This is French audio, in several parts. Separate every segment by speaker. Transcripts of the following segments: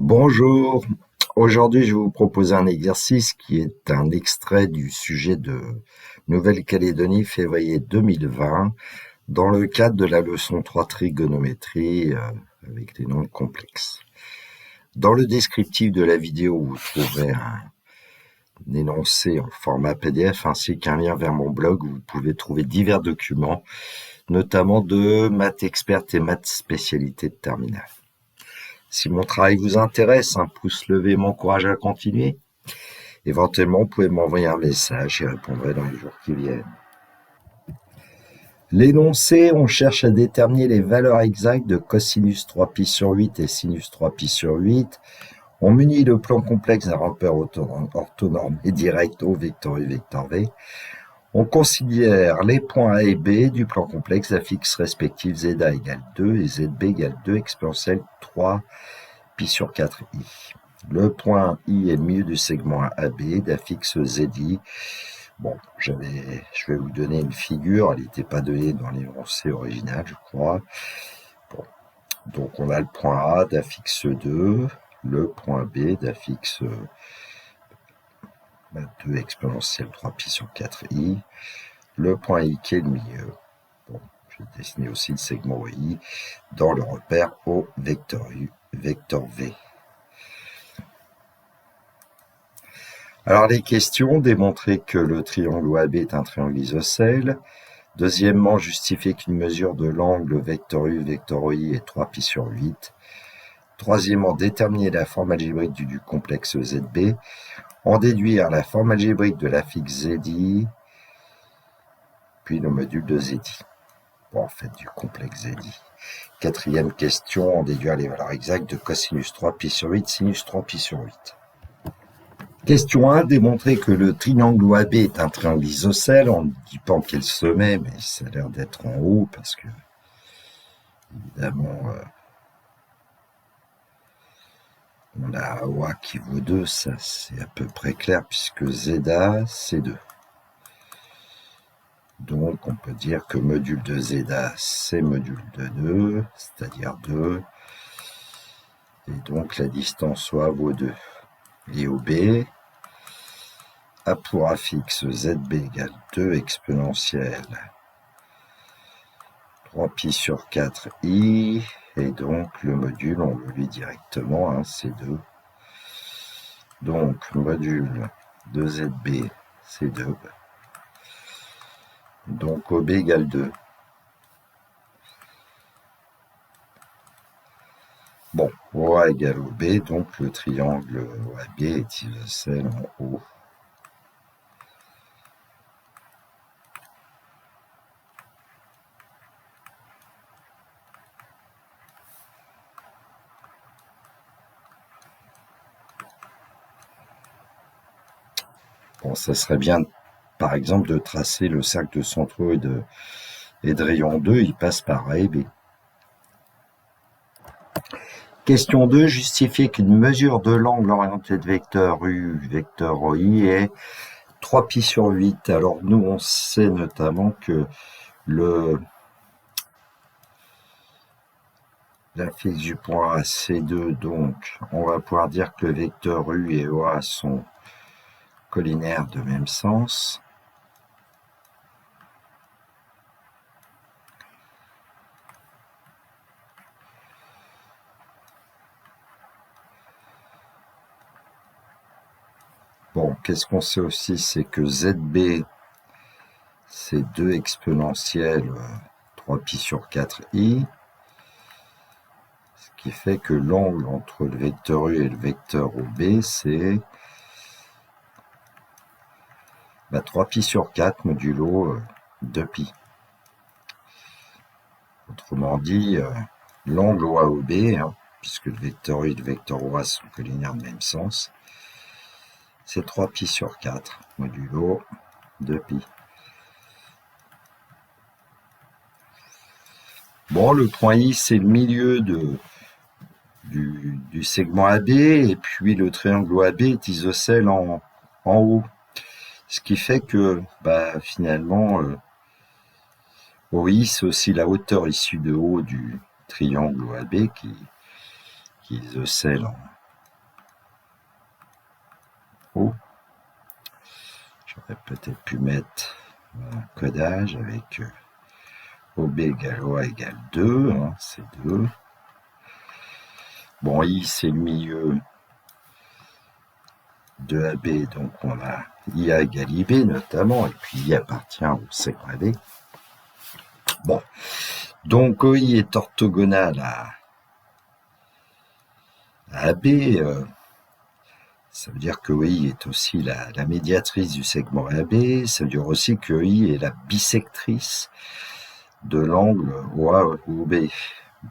Speaker 1: Bonjour, aujourd'hui je vais vous proposer un exercice qui est un extrait du sujet de Nouvelle-Calédonie février 2020 dans le cadre de la leçon 3 trigonométrie avec des nombres complexes. Dans le descriptif de la vidéo, vous trouverez un énoncé en format PDF ainsi qu'un lien vers mon blog où vous pouvez trouver divers documents, notamment de maths experte et maths spécialité de terminale. Si mon travail vous intéresse, un pouce levé m'encourage à continuer. Éventuellement, vous pouvez m'envoyer un message, j'y répondrai dans les jours qui viennent. L'énoncé, on cherche à déterminer les valeurs exactes de cosinus 3π sur 8 et sinus 3π sur 8. On munit le plan complexe d'un repère orthonormé direct au vecteur U, vecteur V. On considère les points A et B du plan complexe à fixes respectifs ZA égale 2 et ZB égale 2 exponentielle 3π sur 4i. Le point I est le milieu du segment AB d'affixe ZI. Bon, je vais vous donner une figure, elle n'était pas donnée dans l'énoncé original, je crois. Bon, donc on a le point A d'affixe 2, le point B d'affixe 2 exponentielle 3π sur 4i, le point I qui est le milieu. Bon, je vais dessiner aussi le segment I dans le repère au vecteur U, vecteur V. Alors les questions, démontrer que le triangle OAB est un triangle isocèle. Deuxièmement, justifier qu'une mesure de l'angle vecteur U, vecteur I est 3π sur 8. Troisièmement, déterminer la forme algébrique du complexe ZB. En déduire la forme algébrique de l'affixe ZI, puis le module de ZI. Bon, en fait, du complexe ZI. Quatrième question, en déduire les valeurs exactes de cosinus 3π sur 8, sinus 3π sur 8. Question 1, démontrer que le triangle OAB est un triangle isocèle. On ne dit pas en quel sommet, mais ça a l'air d'être en haut parce que, évidemment, on a OA qui vaut 2, ça c'est à peu près clair puisque ZA c'est 2. Donc on peut dire que module de ZA c'est module de 2, c'est-à-dire 2. Et donc la distance OA vaut 2. Et OB a pour affixe ZB égale 2 exponentielle 3π sur 4i, et donc le module, on le lit directement, hein, c'est 2. Donc module de ZB, c'est 2. Donc OB égale 2. Bon, OA égale OB, donc le triangle OAB est isocèle en haut. Bon, ça serait bien, par exemple, de tracer le cercle de centraux et de rayon 2, il passe par A et B. Question 2, justifier qu'une mesure de l'angle orienté de vecteur U, vecteur OI est 3π sur 8. Alors nous, on sait notamment que l'affixe du point A, c'est 2, donc on va pouvoir dire que le vecteur U et OA sont collinaires de même sens. Bon, qu'est-ce qu'on sait aussi, c'est que ZB, c'est 2 exponentielle 3π sur 4i, ce qui fait que l'angle entre le vecteur U et le vecteur OB, c'est 3π sur 4 modulo 2π. Autrement dit, l'angle OAOB, hein, puisque le vecteur U et le vecteur OA sont collinaires de même sens, c'est 3π sur 4 modulo 2π. Bon, le point I, c'est le milieu du segment AB, et puis le triangle OAB est isocèle en haut. Ce qui fait que, finalement, OI, c'est aussi la hauteur issue de haut du triangle OAB qui isocèle peut-être pu mettre un codage avec OB égale OA égale 2, hein, c'est 2. Bon, I, c'est le milieu de AB, donc on a IA égale IB notamment, et puis I appartient au segment AB. Bon, donc OI est orthogonal à AB, ça veut dire que OI est aussi la médiatrice du segment AB, ça veut dire aussi que OI est la bisectrice de l'angle OA ou OB.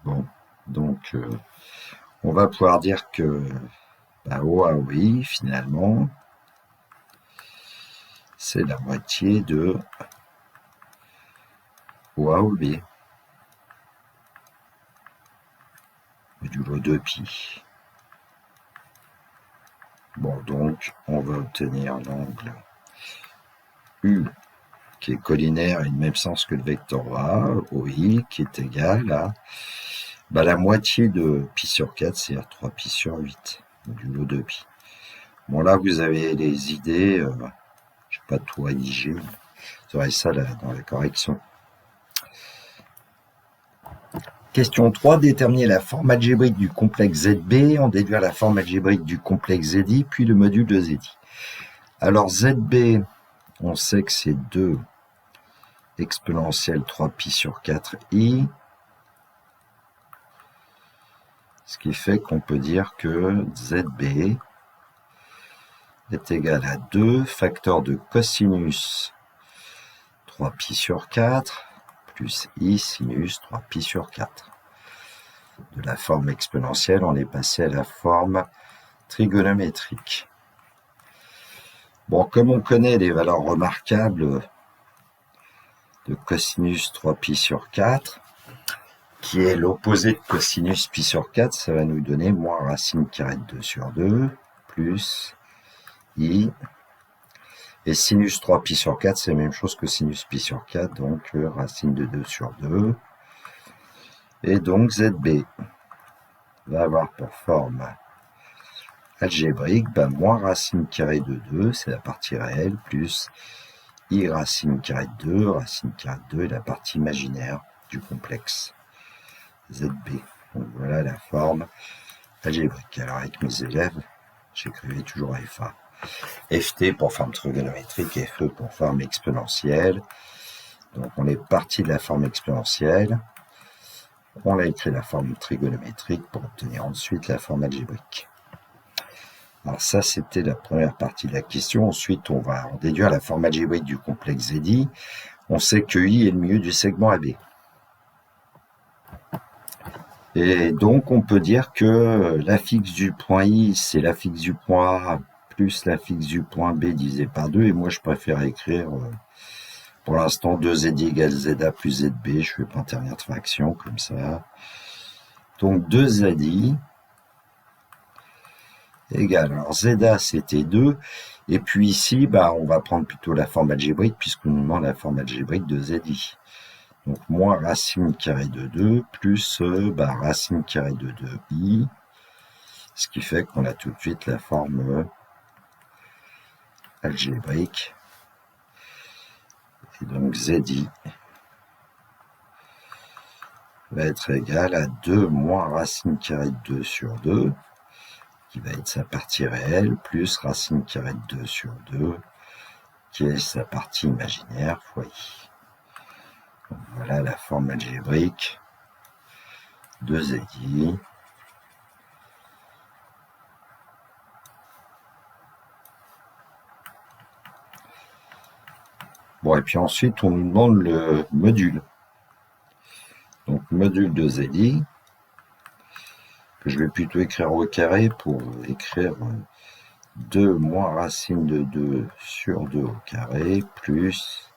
Speaker 1: Bon, donc on va pouvoir dire que OA OI, finalement, c'est la moitié de OA OB, modulo 2π. Bon, donc, on va obtenir l'angle U, qui est collinaire et le même sens que le vecteur A, OI, qui est égal à la moitié de π sur 4, c'est-à-dire 3π sur 8, modulo 2π. Bon, là, vous avez les idées, je ne vais pas tout rédiger, vous aurez ça là, dans la correction. Question 3, déterminer la forme algébrique du complexe ZB, en déduire la forme algébrique du complexe ZI, puis le module de ZI. Alors ZB, on sait que c'est 2 exponentielle 3π sur 4i, ce qui fait qu'on peut dire que ZB est égal à 2 facteurs de cosinus 3π sur 4 plus i sinus 3π sur 4. De la forme exponentielle, on est passé à la forme trigonométrique. Bon, comme on connaît les valeurs remarquables de cosinus 3π sur 4, qui est l'opposé de cosinus π sur 4, ça va nous donner moins racine carrée de 2 sur 2, plus i. Et sinus 3π sur 4, c'est la même chose que sinus π sur 4, donc racine de 2 sur 2. Et donc ZB va avoir pour forme algébrique moins racine carrée de 2, c'est la partie réelle, plus i racine carrée de 2, racine carrée de 2 est la partie imaginaire du complexe ZB. Donc voilà la forme algébrique. Alors avec mes élèves, j'écrivais toujours FA. FT pour forme trigonométrique et FE pour forme exponentielle. Donc on est parti de la forme exponentielle. On a écrit la forme trigonométrique pour obtenir ensuite la forme algébrique. Alors ça, c'était la première partie de la question. Ensuite, on va en déduire la forme algébrique du complexe ZI. On sait que I est le milieu du segment AB. Et donc, on peut dire que l'affixe du point I, c'est l'affixe du point A plus l'affixe du point B divisé par 2. Et moi, je préfère écrire, pour l'instant, 2ZI égale ZA plus ZB. Je ne fais pas intervenir de fraction comme ça. Donc, 2ZI égale, alors ZA, c'était 2. Et puis ici, on va prendre plutôt la forme algébrique, puisqu'on nous demande la forme algébrique de ZI. Donc, moins racine carrée de 2, plus racine carrée de 2i, ce qui fait qu'on a tout de suite la forme algébrique. Et donc, ZI va être égal à 2 moins racine carrée de 2 sur 2, qui va être sa partie réelle, plus racine carrée de 2 sur 2, qui est sa partie imaginaire, fois i. Donc voilà la forme algébrique de ZI. Bon, et puis ensuite, on nous demande le module. Donc, module de ZI, que je vais plutôt écrire au carré pour écrire 2 moins racine de 2 sur 2 au carré, plus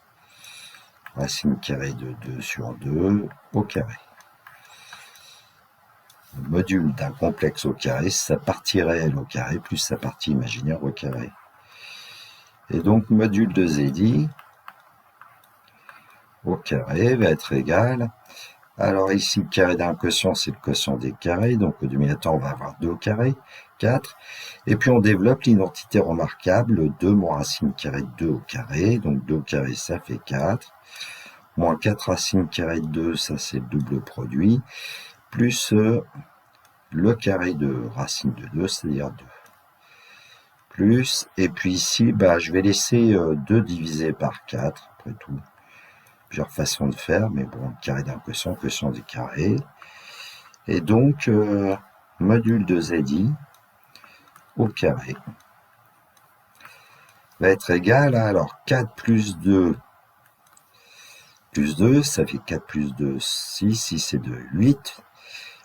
Speaker 1: racine carrée de 2 sur 2 au carré. Le module d'un complexe au carré, c'est sa partie réelle au carré, plus sa partie imaginaire au carré. Et donc, module de ZI au carré va être égal Alors ici, le carré d'un quotient, c'est le quotient des carrés. Donc au dénominateur, on va avoir 2 au carré, 4. Et puis on développe l'identité remarquable, 2 moins racine carrée de 2 au carré. Donc 2 au carré, ça fait 4. Moins 4 racine carrée de 2, ça c'est le double produit. Plus le carré de racine de 2, c'est-à-dire 2. Plus, et puis ici, je vais laisser 2 divisé par 4, après tout. Plusieurs façons de faire, mais bon, carré d'un quotient, quotient des carrés. Et donc, module de ZI au carré va être égal à, alors, 4 plus 2, ça fait 4 plus 2, 6, 6 et 2, 8.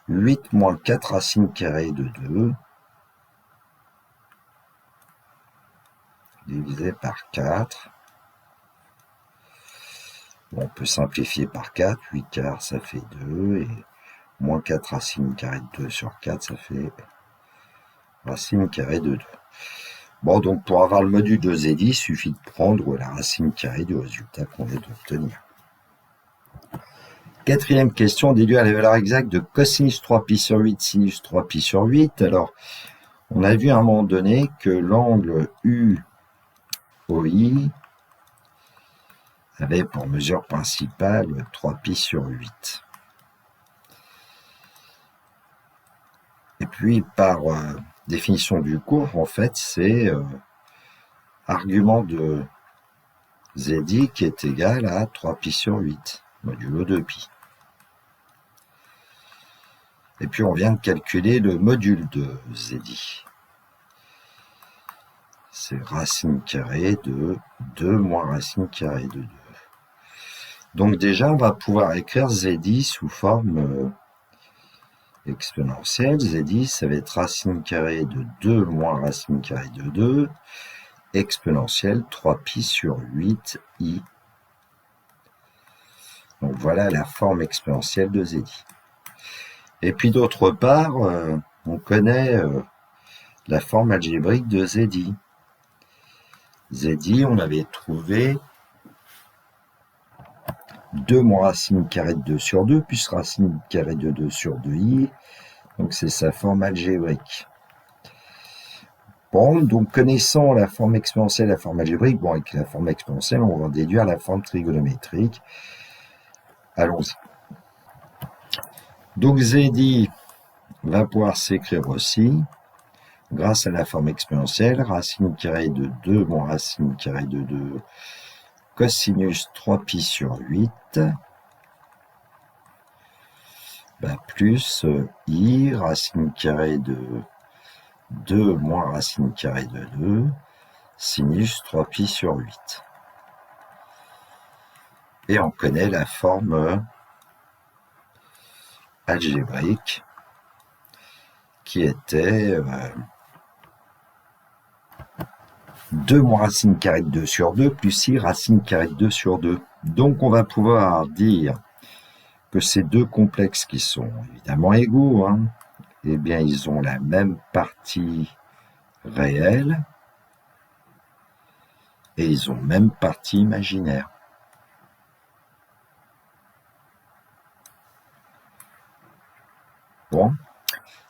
Speaker 1: 8 moins 4 racine carrée de 2, divisé par 4. Bon, on peut simplifier par 4, 8 quarts, ça fait 2, et moins 4 racine carrée de 2 sur 4, ça fait racine carrée de 2. Bon, donc pour avoir le module de ZI, il suffit de prendre la racine carrée du résultat qu'on vient d'obtenir. Quatrième question, déduire les valeurs exactes de cosinus 3pi sur 8, sinus 3pi sur 8. Alors, on a vu à un moment donné que l'angle UOI avait pour mesure principale 3pi sur 8. Et puis, par définition du cours, en fait, c'est argument de ZI qui est égal à 3pi sur 8, modulo 2pi. Et puis, on vient de calculer le module de ZI. C'est racine carrée de 2 moins racine carrée de 2. Donc déjà, on va pouvoir écrire ZI sous forme exponentielle. ZI, ça va être racine carrée de 2 moins racine carrée de 2, exponentielle 3pi sur 8i. Donc voilà la forme exponentielle de ZI. Et puis d'autre part, on connaît la forme algébrique de ZI. ZI, on avait trouvé 2 moins racine carrée de 2 sur 2, plus racine carrée de 2 sur 2i. Donc c'est sa forme algébrique. Bon, donc connaissant la forme exponentielle, la forme algébrique, bon, avec la forme exponentielle, on va déduire la forme trigonométrique. Allons-y. Donc ZI va pouvoir s'écrire aussi, grâce à la forme exponentielle, racine carrée de 2 moins racine carrée de 2, cosinus 3pi sur 8, plus i, racine carrée de 2 moins racine carrée de 2, sinus 3pi sur 8. Et on connaît la forme algébrique qui était 2 moins racine carrée de 2 sur 2 plus i racine carrée de 2 sur 2. Donc on va pouvoir dire que ces deux complexes qui sont évidemment égaux, eh bien ils ont la même partie réelle et ils ont même partie imaginaire. Bon,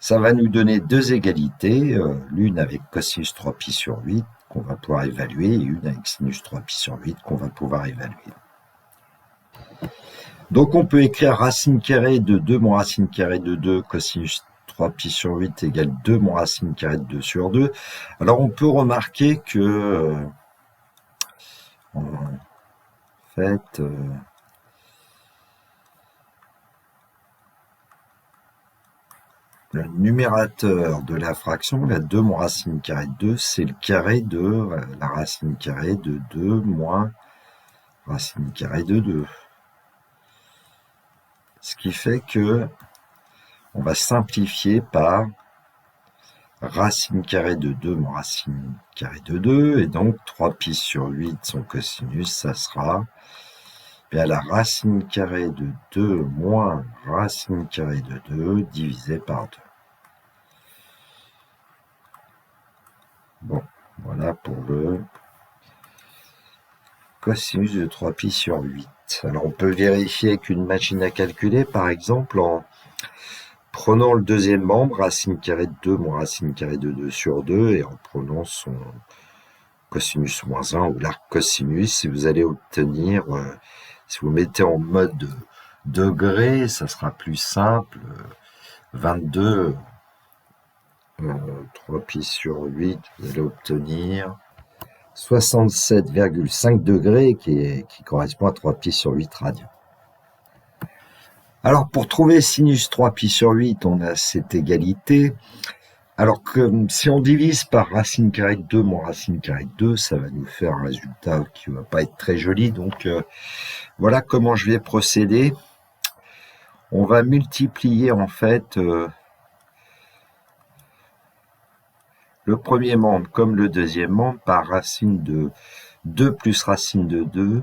Speaker 1: ça va nous donner deux égalités, l'une avec cosinus 3pi sur 8 qu'on va pouvoir évaluer et une avec sinus 3pi sur 8 qu'on va pouvoir évaluer. Donc on peut écrire racine carrée de 2 moins racine carrée de 2 cosinus 3pi sur 8 égale 2 moins racine carrée de 2 sur 2. Alors on peut remarquer que en fait le numérateur de la fraction, la 2 moins racine carrée de 2, c'est le carré de la racine carrée de 2 moins racine carrée de 2. Ce qui fait que on va simplifier par racine carrée de 2 moins racine carrée de 2, et donc 3pi sur 8, son cosinus, ça sera bien la racine carrée de 2 moins racine carrée de 2 divisé par 2. Bon, voilà pour le cosinus de 3pi sur 8. Alors on peut vérifier avec une machine à calculer, par exemple, en prenant le deuxième membre, racine carrée de 2 moins racine carrée de 2 sur 2, et en prenant son cosinus moins 1 ou l'arc cosinus, et vous allez obtenir, si vous mettez en mode degré, ça sera plus simple, 22, 3 pi sur 8, vous allez obtenir 67,5 degrés qui correspond à 3 pi sur 8 radians. Alors pour trouver sinus 3 pi sur 8, on a cette égalité. Alors que si on divise par racine carrée de 2 moins racine carrée de 2, ça va nous faire un résultat qui va pas être très joli. Donc voilà comment je vais procéder. On va multiplier en fait le premier membre comme le deuxième membre par racine de 2 plus racine de 2.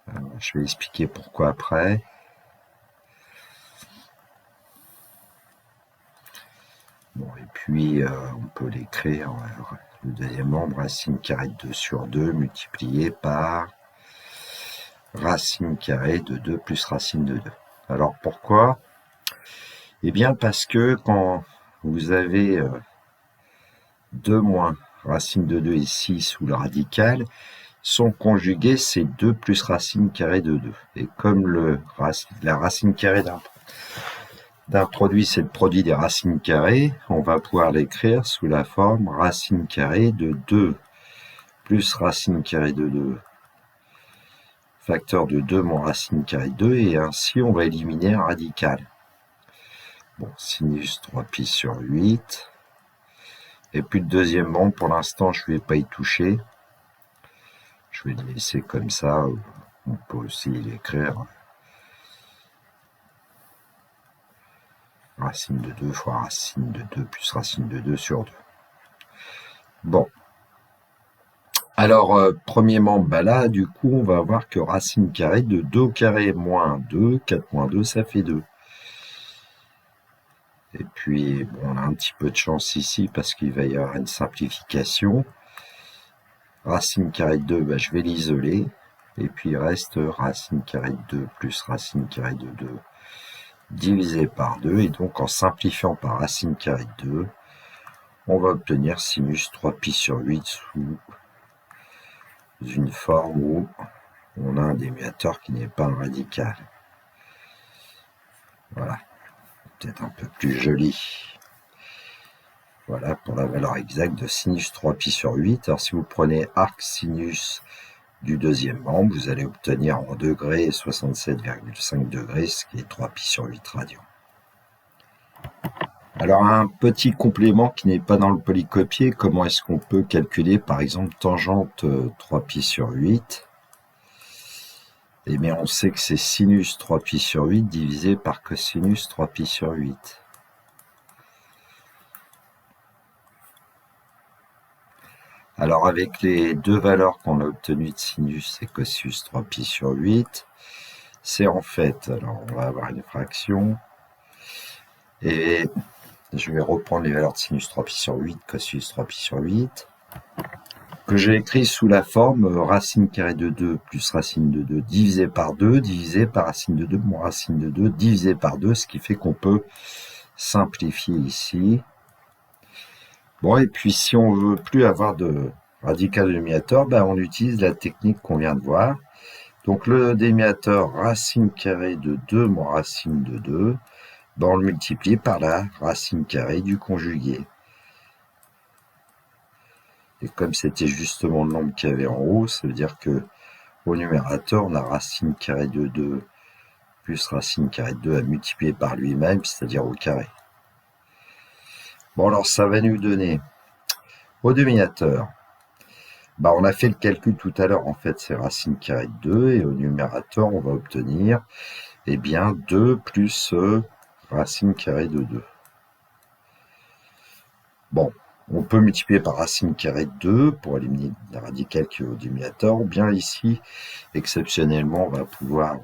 Speaker 1: Alors, je vais expliquer pourquoi après. Bon, et puis on peut l'écrire, le deuxième membre, racine carrée de 2 sur 2 multiplié par racine carrée de 2 plus racine de 2. Alors pourquoi? Eh bien parce que quand vous avez 2 moins racine de 2 ici sous le radical, son conjugué c'est 2 plus racine carrée de 2. Et comme la racine carrée d'un produit c'est le produit des racines carrées, on va pouvoir l'écrire sous la forme racine carrée de 2 plus racine carrée de 2 facteur de 2 moins racine carrée de 2, et ainsi on va éliminer un radical. Bon, sinus 3 pi sur 8. Et puis le deuxième membre, pour l'instant, je ne vais pas y toucher. Je vais le laisser comme ça. On peut aussi l'écrire racine de 2 fois racine de 2 plus racine de 2 sur 2. Bon. Alors, premier membre, bah là, du coup, on va avoir que racine carrée de 2 au carré moins 2, 4 moins 2, ça fait 2. Et puis, bon, on a un petit peu de chance ici parce qu'il va y avoir une simplification. Racine carrée de 2, bah, je vais l'isoler. Et puis, il reste racine carrée de 2 plus racine carrée de 2 divisé par 2. Et donc, en simplifiant par racine carrée de 2, on va obtenir sinus 3 pi sur 8 sous une forme où on a un démiateur qui n'est pas un radical. Voilà. Peut-être un peu plus joli. Voilà pour la valeur exacte de sinus 3 pi sur 8. Alors si vous prenez arc sinus du deuxième membre, vous allez obtenir en degrés 67,5 degrés, ce qui est 3 pi sur 8 radians. Alors un petit complément qui n'est pas dans le polycopier, comment est-ce qu'on peut calculer par exemple tangente 3 pi sur 8? Eh bien on sait que c'est sinus 3 pi sur 8 divisé par cosinus 3 pi sur 8. Alors avec les deux valeurs qu'on a obtenues de sinus et cosinus 3 pi sur 8, c'est en fait, alors on va avoir une fraction, et je vais reprendre les valeurs de sinus 3 pi sur 8, cosinus 3 pi sur 8, que j'ai écrit sous la forme racine carrée de 2 plus racine de 2 divisé par 2, divisé par racine de 2 moins racine de 2, divisé par 2, ce qui fait qu'on peut simplifier ici. Bon, et puis si on veut plus avoir de radical démiateur, ben on utilise la technique qu'on vient de voir. Donc le démiateur racine carrée de 2 moins racine de 2, ben on le multiplie par la racine carrée du conjugué. Et comme c'était justement le nombre qu'il y avait en haut, ça veut dire que au numérateur, on a racine carrée de 2 plus racine carrée de 2 à multiplier par lui-même, c'est-à-dire au carré. Bon, alors ça va nous donner au dénominateur, bah, on a fait le calcul tout à l'heure, en fait c'est racine carrée de 2, et au numérateur on va obtenir eh bien 2 plus racine carrée de 2. Bon, on peut multiplier par racine carrée de 2 pour éliminer la radicale qui est au dénominateur, ou bien ici, exceptionnellement, on va pouvoir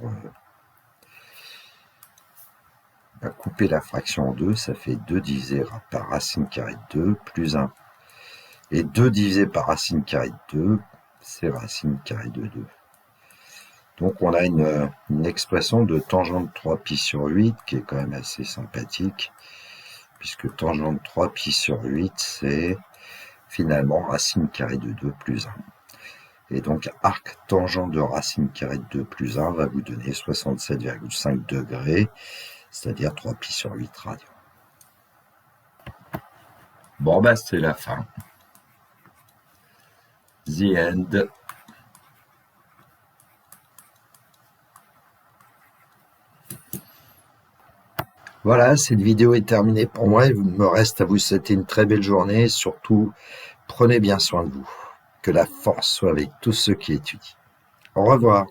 Speaker 1: couper la fraction en 2, ça fait 2 divisé par racine carrée de 2 plus 1. Et 2 divisé par racine carrée de 2, c'est racine carrée de 2. Donc on a une expression de tangente 3π sur 8 qui est quand même assez sympathique, puisque tangente 3π sur 8, c'est finalement racine carrée de 2 plus 1. Et donc arc tangent de racine carrée de 2 plus 1 va vous donner 67,5 degrés, c'est-à-dire 3π sur 8 radians. Bon, bah c'est la fin. The end. Voilà, cette vidéo est terminée pour moi. Il me reste à vous souhaiter une très belle journée. Surtout, prenez bien soin de vous. Que la force soit avec tous ceux qui étudient. Au revoir.